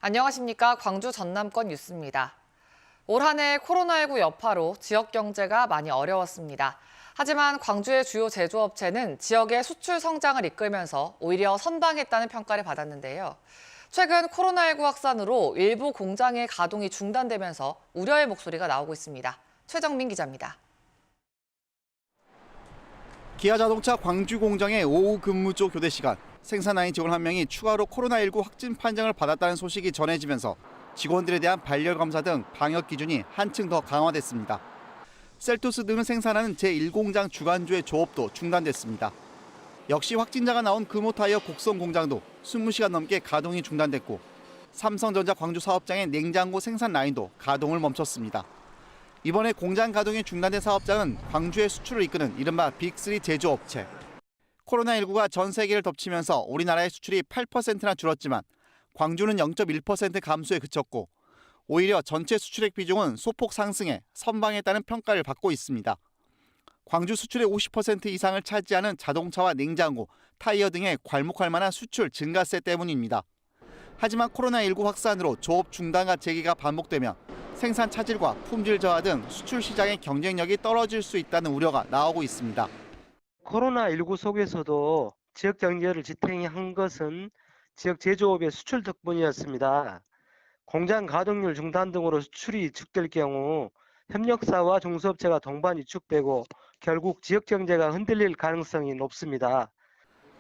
안녕하십니까. 광주 전남권 뉴스입니다. 올 한 해 코로나19 여파로 지역 경제가 많이 어려웠습니다. 하지만 광주의 주요 제조업체는 지역의 수출 성장을 이끌면서 오히려 선방했다는 평가를 받았는데요. 최근 코로나19 확산으로 일부 공장의 가동이 중단되면서 우려의 목소리가 나오고 있습니다. 최정민 기자입니다. 기아자동차 광주 공장의 오후 근무조 교대 시간, 생산라인 직원 한 명이 추가로 코로나19 확진 판정을 받았다는 소식이 전해지면서 직원들에 대한 발열 검사 등 방역 기준이 한층 더 강화됐습니다. 셀토스 등을 생산하는 제1공장 주간조의 조업도 중단됐습니다. 역시 확진자가 나온 금호타이어 곡성 공장도 20시간 넘게 가동이 중단됐고, 삼성전자 광주 사업장의 냉장고 생산 라인도 가동을 멈췄습니다. 이번에 공장 가동이 중단된 사업장은 광주의 수출을 이끄는 이른바 빅3 제조업체. 코로나19가 전 세계를 덮치면서 우리나라의 수출이 8%나 줄었지만 광주는 0.1% 감소에 그쳤고, 오히려 전체 수출액 비중은 소폭 상승해 선방했다는 평가를 받고 있습니다. 광주 수출의 50% 이상을 차지하는 자동차와 냉장고, 타이어 등의 괄목할 만한 수출 증가세 때문입니다. 하지만 코로나19 확산으로 조업 중단과 재개가 반복되면 생산 차질과 품질 저하 등 수출 시장의 경쟁력이 떨어질 수 있다는 우려가 나오고 있습니다. 코로나19 속에서도 지역 경제를 지탱한 것은 지역 제조업의 수출 덕분이었습니다. 공장 가동률 중단 등으로 수출이 위축될 경우 협력사와 중소업체가 동반 위축되고 결국 지역 경제가 흔들릴 가능성이 높습니다.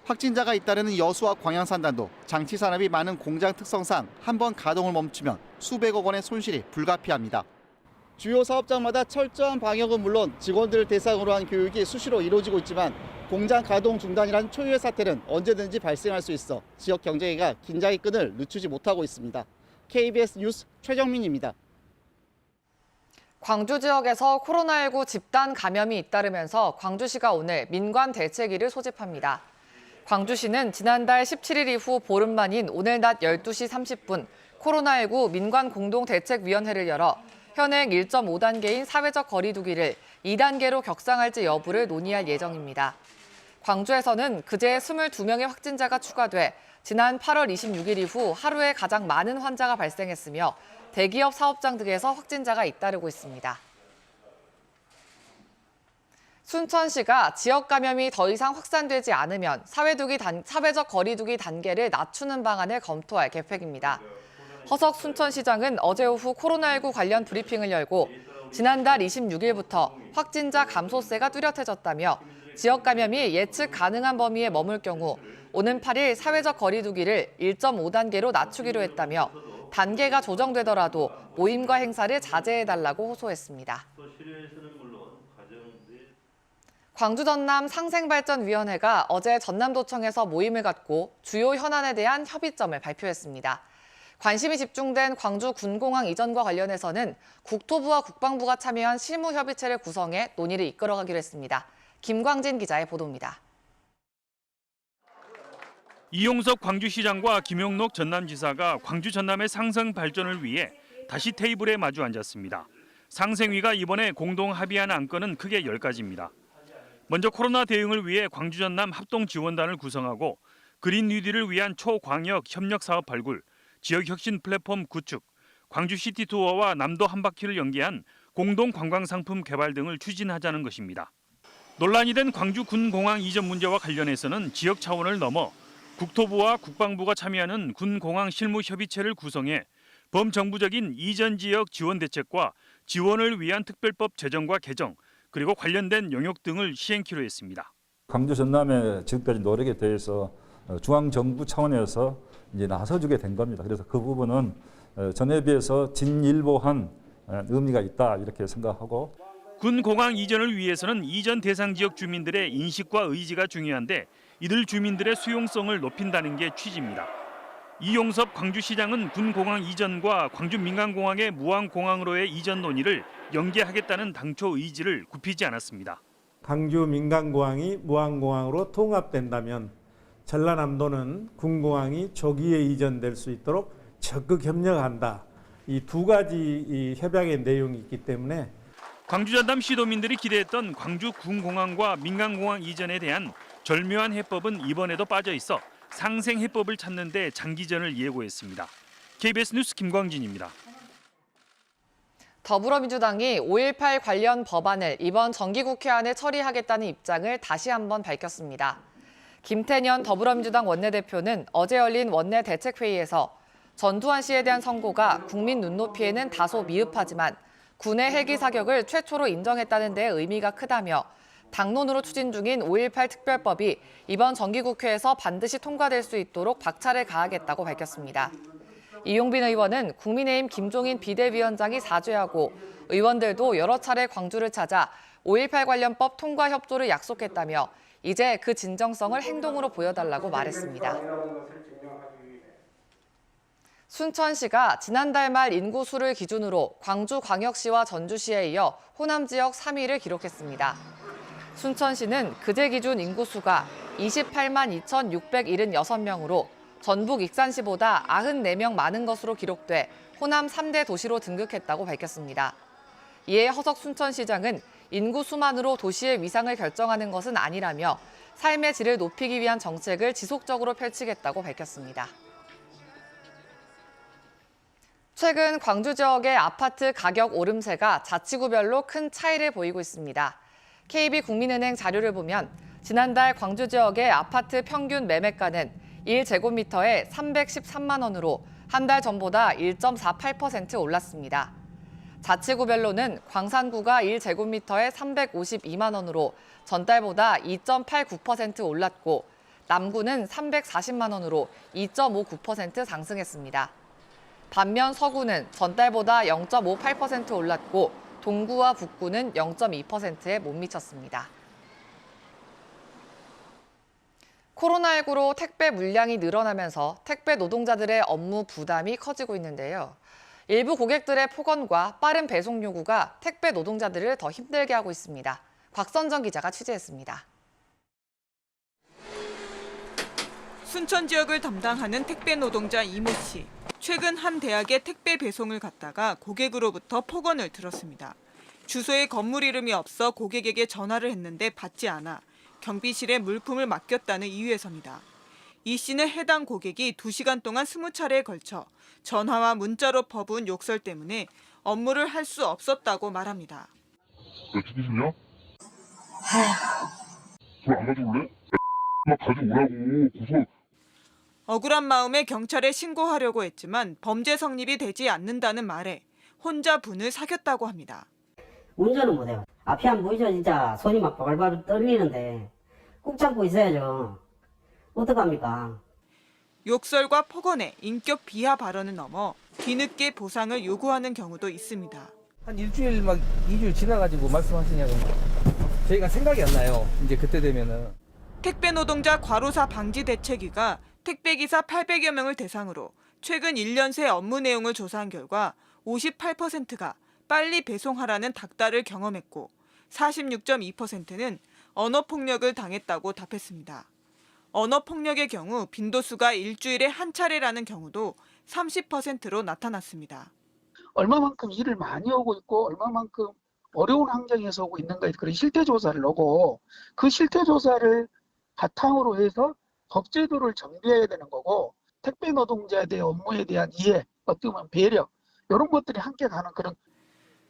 확진자가 잇따르는 여수와 광양산단도 장치 산업이 많은 공장 특성상 한번 가동을 멈추면 수백억 원의 손실이 불가피합니다. 주요 사업장마다 철저한 방역은 물론 직원들을 대상으로 한 교육이 수시로 이루어지고 있지만 공장 가동 중단이란 초유의 사태는 언제든지 발생할 수 있어 지역 경제가 긴장의 끈을 늦추지 못하고 있습니다. KBS 뉴스 최정민입니다. 광주 지역에서 코로나19 집단 감염이 잇따르면서 광주시가 오늘 민관 대책위를 소집합니다. 광주시는 지난달 17일 이후 보름 만인 오늘 낮 12시 30분 코로나19 민관 공동대책위원회를 열어 현행 1.5단계인 사회적 거리 두기를 2단계로 격상할지 여부를 논의할 예정입니다. 광주에서는 그제 22명의 확진자가 추가돼 지난 8월 26일 이후 하루에 가장 많은 환자가 발생했으며 대기업 사업장 등에서 확진자가 잇따르고 있습니다. 순천시가 지역 감염이 더 이상 확산되지 않으면 사회적 거리두기 단계를 낮추는 방안을 검토할 계획입니다. 허석 순천시장은 어제 오후 코로나19 관련 브리핑을 열고 지난달 26일부터 확진자 감소세가 뚜렷해졌다며 지역 감염이 예측 가능한 범위에 머물 경우 오는 8일 사회적 거리두기를 1.5단계로 낮추기로 했다며 단계가 조정되더라도 모임과 행사를 자제해달라고 호소했습니다. 광주 전남 상생발전위원회가 어제 전남도청에서 모임을 갖고 주요 현안에 대한 협의점을 발표했습니다. 관심이 집중된 광주 군공항 이전과 관련해서는 국토부와 국방부가 참여한 실무협의체를 구성해 논의를 이끌어가기로 했습니다. 김광진 기자의 보도입니다. 이용석 광주시장과 김용록 전남지사가 광주 전남의 상생 발전을 위해 다시 테이블에 마주 앉았습니다. 상생위가 이번에 공동 합의한 안건은 크게 10가지입니다. 먼저 코로나 대응을 위해 광주 전남 합동지원단을 구성하고 그린 뉴딜을 위한 초광역 협력 사업 발굴, 지역 혁신 플랫폼 구축, 광주 시티 투어와 남도 한 바퀴를 연계한 공동 관광 상품 개발 등을 추진하자는 것입니다. 논란이 된 광주 군공항 이전 문제와 관련해서는 지역 차원을 넘어 국토부와 국방부가 참여하는 군공항 실무협의체를 구성해 범정부적인 이전 지역 지원 대책과 지원을 위한 특별법 제정과 개정, 그리고 관련된 영역 등을 시행키로 했습니다. 광주 전남의 지금까지 노력에 대해서 중앙정부 차원에서 이제 나서주게 된 겁니다. 그래서 그 부분은 전에 비해서 진일보한 의미가 있다 이렇게 생각하고. 군공항 이전을 위해서는 이전 대상 지역 주민들의 인식과 의지가 중요한데 이들 주민들의 수용성을 높인다는 게 취지입니다. 이용섭 광주시장은 군공항 이전과 광주 민간공항의 무항공항으로의 이전 논의를 연계하겠다는 당초 의지를 굽히지 않았습니다. 광주 민간공항이 무항공항으로 통합된다면 전라남도는 군공항이 조기에 이전될 수 있도록 적극 협력한다. 이 두 가지 협약의 내용이 있기 때문에 광주 전남 시도민들이 기대했던 광주 군공항과 민간공항 이전에 대한 절묘한 해법은 이번에도 빠져 있어 상생 해법을 찾는 데 장기전을 예고했습니다. KBS 뉴스 김광진입니다. 더불어민주당이 5.18 관련 법안을 이번 정기국회 안에 처리하겠다는 입장을 다시 한번 밝혔습니다. 김태년 더불어민주당 원내대표는 어제 열린 원내대책회의에서 전두환 씨에 대한 선고가 국민 눈높이에는 다소 미흡하지만 군의 헬기 사격을 최초로 인정했다는 데 의미가 크다며 당론으로 추진 중인 5.18 특별법이 이번 정기국회에서 반드시 통과될 수 있도록 박차를 가하겠다고 밝혔습니다. 이용빈 의원은 국민의힘 김종인 비대위원장이 사죄하고 의원들도 여러 차례 광주를 찾아 5.18 관련법 통과 협조를 약속했다며 이제 그 진정성을 행동으로 보여달라고 말했습니다. 순천시가 지난달 말 인구수를 기준으로 광주광역시와 전주시에 이어 호남 지역 3위를 기록했습니다. 순천시는 그제 기준 인구수가 28만 2,676명으로 전북 익산시보다 94명 많은 것으로 기록돼 호남 3대 도시로 등극했다고 밝혔습니다. 이에 허석 순천시장은 인구수만으로 도시의 위상을 결정하는 것은 아니라며 삶의 질을 높이기 위한 정책을 지속적으로 펼치겠다고 밝혔습니다. 최근 광주 지역의 아파트 가격 오름세가 자치구별로 큰 차이를 보이고 있습니다. KB국민은행 자료를 보면 지난달 광주 지역의 아파트 평균 매매가는 1제곱미터에 313만 원으로 한 달 전보다 1.48% 올랐습니다. 자치구별로는 광산구가 1제곱미터에 352만 원으로 전달보다 2.89% 올랐고 남구는 340만 원으로 2.59% 상승했습니다. 반면 서구는 전달보다 0.58% 올랐고 동구와 북구는 0.2%에 못 미쳤습니다. 코로나19로 택배 물량이 늘어나면서 택배 노동자들의 업무 부담이 커지고 있는데요. 일부 고객들의 폭언과 빠른 배송 요구가 택배 노동자들을 더 힘들게 하고 있습니다. 곽선정 기자가 취재했습니다. 순천 지역을 담당하는 택배 노동자 이모 씨. 최근 한 대학에 택배 배송을 갔다가 고객으로부터 폭언을 들었습니다. 주소에 건물 이름이 없어 고객에게 전화를 했는데 받지 않아 경비실에 물품을 맡겼다는 이유에서입니다. 이 씨는 해당 고객이 2시간 동안 20차례에 걸쳐 전화와 문자로 퍼부은 욕설 때문에 업무를 할 수 없었다고 말합니다. 왜 죽으시냐? 그걸 안 가져올래? 막 가져오라고 고소. 억울한 마음에 경찰에 신고하려고 했지만 범죄 성립이 되지 않는다는 말에 혼자 분을 사겼다고 합니다. 운전은 못해요. 앞이 안 보이죠. 진짜 손이 막 발발 떨리는데 꾹 잡고 있어야죠. 어떡합니까? 욕설과 폭언에 인격 비하 발언을 넘어 뒤늦게 보상을 요구하는 경우도 있습니다. 한 일주일 막 2주일 지나가지고 말씀하시냐고 저희가 생각이 안 나요. 이제 그때 되면은. 택배 노동자 과로사 방지 대책위가 택배기사 800여 명을 대상으로 최근 1년 새 업무 내용을 조사한 결과 58%가 빨리 배송하라는 닥달을 경험했고 46.2%는 언어폭력을 당했다고 답했습니다. 언어폭력의 경우 빈도수가 일주일에 한 차례라는 경우도 30%로 나타났습니다. 얼마만큼 일을 많이 오고 있고 얼마만큼 어려운 환경에서 오고 있는가 그런 실태조사를 하고 그 실태조사를 바탕으로 해서 법제도를 정비해야 되는 거고 택배 노동자에 대한 업무에 대한 이해, 어떻게 보면 배려 이런 것들이 함께 가는 그런.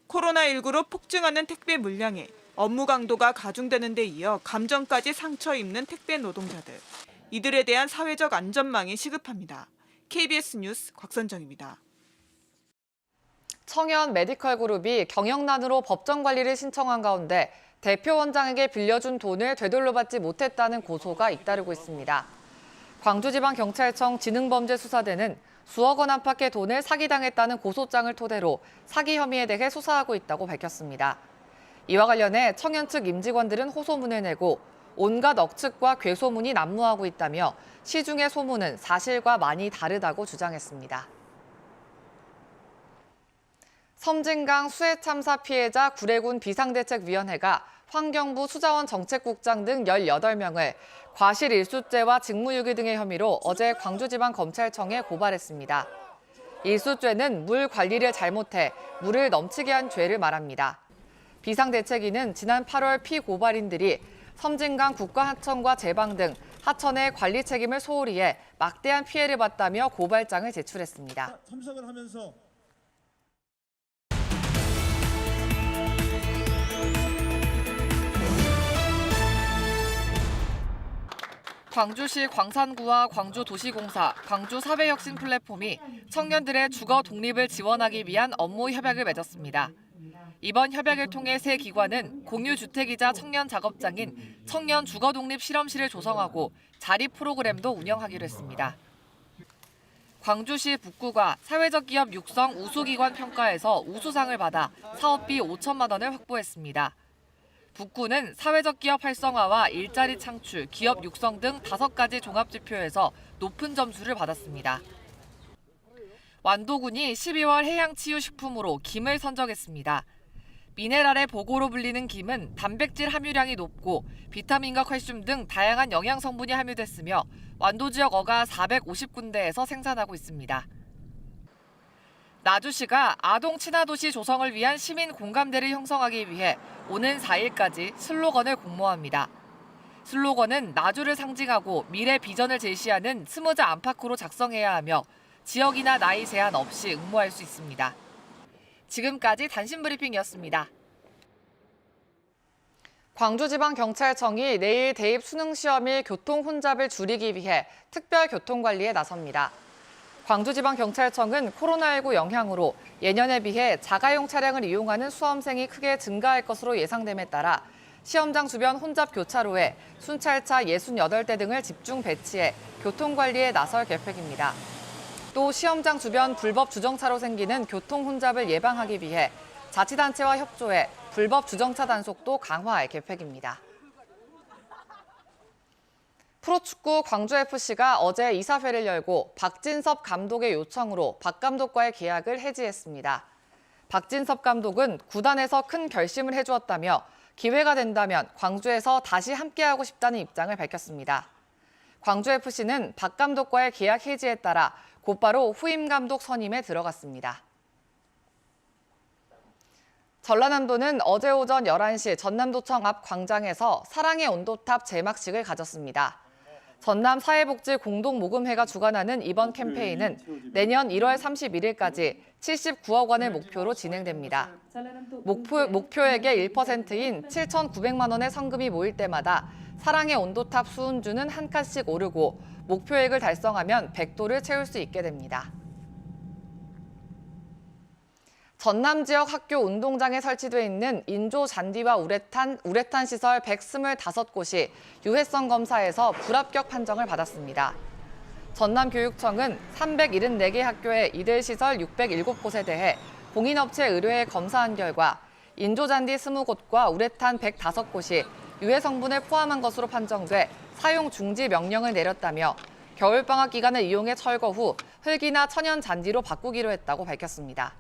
코로나19로 폭증하는 택배 물량에 업무 강도가 가중되는 데 이어 감정까지 상처 입는 택배 노동자들. 이들에 대한 사회적 안전망이 시급합니다. KBS 뉴스 곽선정입니다. 청연 메디컬 그룹이 경영난으로 법정 관리를 신청한 가운데 대표 원장에게 빌려준 돈을 되돌려받지 못했다는 고소가 잇따르고 있습니다. 광주지방경찰청 지능범죄수사대는 수억 원 안팎의 돈을 사기당했다는 고소장을 토대로 사기 혐의에 대해 수사하고 있다고 밝혔습니다. 이와 관련해 청연 측 임직원들은 호소문을 내고 온갖 억측과 괴소문이 난무하고 있다며 시중의 소문은 사실과 많이 다르다고 주장했습니다. 섬진강 수해 참사 피해자 구례군 비상대책위원회가 환경부 수자원 정책국장 등 18명을 과실 일수죄와 직무유기 등의 혐의로 어제 광주지방검찰청에 고발했습니다. 일수죄는 물 관리를 잘못해 물을 넘치게 한 죄를 말합니다. 비상대책위는 지난 8월 피고발인들이 섬진강 국가하천과 제방 등 하천의 관리 책임을 소홀히 해 막대한 피해를 봤다며 고발장을 제출했습니다. 참석을 하면서 광주시 광산구와 광주도시공사, 광주사회혁신 플랫폼이 청년들의 주거 독립을 지원하기 위한 업무 협약을 맺었습니다. 이번 협약을 통해 세 기관은 공유주택이자 청년 작업장인 청년 주거독립 실험실을 조성하고 자립 프로그램도 운영하기로 했습니다. 광주시 북구가 사회적 기업 육성 우수기관 평가에서 우수상을 받아 사업비 5천만 원을 확보했습니다. 북구는 사회적 기업 활성화와 일자리 창출, 기업 육성 등 5가지 종합지표에서 높은 점수를 받았습니다. 완도군이 12월 해양치유식품으로 김을 선정했습니다. 미네랄의 보고로 불리는 김은 단백질 함유량이 높고 비타민과 칼슘 등 다양한 영양 성분이 함유됐으며 완도 지역 어가 450군데에서 생산하고 있습니다. 나주시가 아동 친화도시 조성을 위한 시민 공감대를 형성하기 위해 오는 4일까지 슬로건을 공모합니다. 슬로건은 나주를 상징하고 미래 비전을 제시하는 스무자 안팎으로 작성해야 하며 지역이나 나이 제한 없이 응모할 수 있습니다. 지금까지 단신브리핑이었습니다. 광주지방경찰청이 내일 대입 수능시험일 교통 혼잡을 줄이기 위해 특별교통관리에 나섭니다. 광주지방경찰청은 코로나19 영향으로 예년에 비해 자가용 차량을 이용하는 수험생이 크게 증가할 것으로 예상됨에 따라 시험장 주변 혼잡 교차로에 순찰차 68대 등을 집중 배치해 교통관리에 나설 계획입니다. 또 시험장 주변 불법 주정차로 생기는 교통 혼잡을 예방하기 위해 자치단체와 협조해 불법 주정차 단속도 강화할 계획입니다. 프로축구 광주FC가 어제 이사회를 열고 박진섭 감독의 요청으로 박 감독과의 계약을 해지했습니다. 박진섭 감독은 구단에서 큰 결심을 해주었다며 기회가 된다면 광주에서 다시 함께하고 싶다는 입장을 밝혔습니다. 광주FC는 박 감독과의 계약 해지에 따라 곧바로 후임 감독 선임에 들어갔습니다. 전라남도는 어제 오전 11시 전남도청 앞 광장에서 사랑의 온도탑 제막식을 가졌습니다. 전남사회복지공동모금회가 주관하는 이번 캠페인은 내년 1월 31일까지 79억 원을 목표로 진행됩니다. 목표액의 1%인 7,900만 원의 성금이 모일 때마다 사랑의 온도탑 수은주는 한 칸씩 오르고 목표액을 달성하면 100도를 채울 수 있게 됩니다. 전남 지역 학교 운동장에 설치돼 있는 인조 잔디와 우레탄 시설 125곳이 유해성 검사에서 불합격 판정을 받았습니다. 전남교육청은 374개 학교의 이들 시설 607곳에 대해 공인업체 의뢰에 검사한 결과 인조 잔디 20곳과 우레탄 105곳이 유해 성분을 포함한 것으로 판정돼 사용 중지 명령을 내렸다며 겨울방학 기간을 이용해 철거 후 흙이나 천연 잔디로 바꾸기로 했다고 밝혔습니다.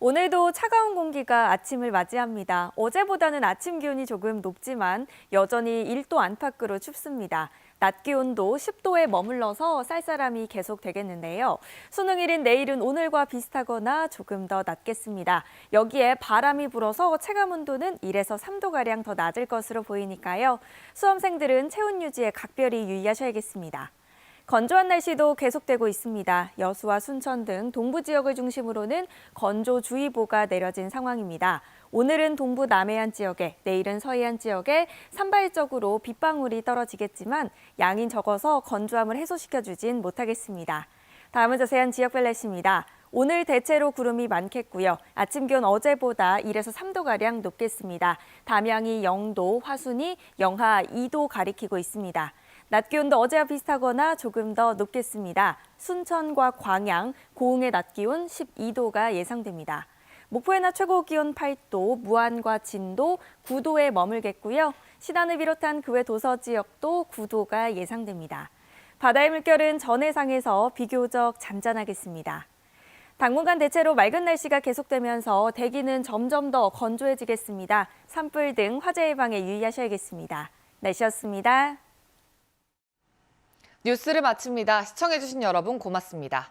오늘도 차가운 공기가 아침을 맞이합니다. 어제보다는 아침 기온이 조금 높지만 여전히 1도 안팎으로 춥습니다. 낮 기온도 10도에 머물러서 쌀쌀함이 계속되겠는데요. 수능일인 내일은 오늘과 비슷하거나 조금 더 낮겠습니다. 여기에 바람이 불어서 체감온도는 1에서 3도가량 더 낮을 것으로 보이니까요. 수험생들은 체온 유지에 각별히 유의하셔야겠습니다. 건조한 날씨도 계속되고 있습니다. 여수와 순천 등 동부 지역을 중심으로는 건조주의보가 내려진 상황입니다. 오늘은 동부 남해안 지역에, 내일은 서해안 지역에 산발적으로 빗방울이 떨어지겠지만 양이 적어서 건조함을 해소시켜주진 못하겠습니다. 다음은 자세한 지역별 날씨입니다. 오늘 대체로 구름이 많겠고요. 아침 기온 어제보다 1에서 3도가량 높겠습니다. 담양이 0도, 화순이 영하 2도 가리키고 있습니다. 낮 기온도 어제와 비슷하거나 조금 더 높겠습니다. 순천과 광양, 고흥의 낮 기온 12도가 예상됩니다. 목포의 낮 최고 기온 8도, 무안과 진도 9도에 머물겠고요. 신안을 비롯한 그 외 도서 지역도 9도가 예상됩니다. 바다의 물결은 전해상에서 비교적 잔잔하겠습니다. 당분간 대체로 맑은 날씨가 계속되면서 대기는 점점 더 건조해지겠습니다. 산불 등 화재 예방에 유의하셔야겠습니다. 날씨였습니다. 뉴스를 마칩니다. 시청해주신 여러분 고맙습니다.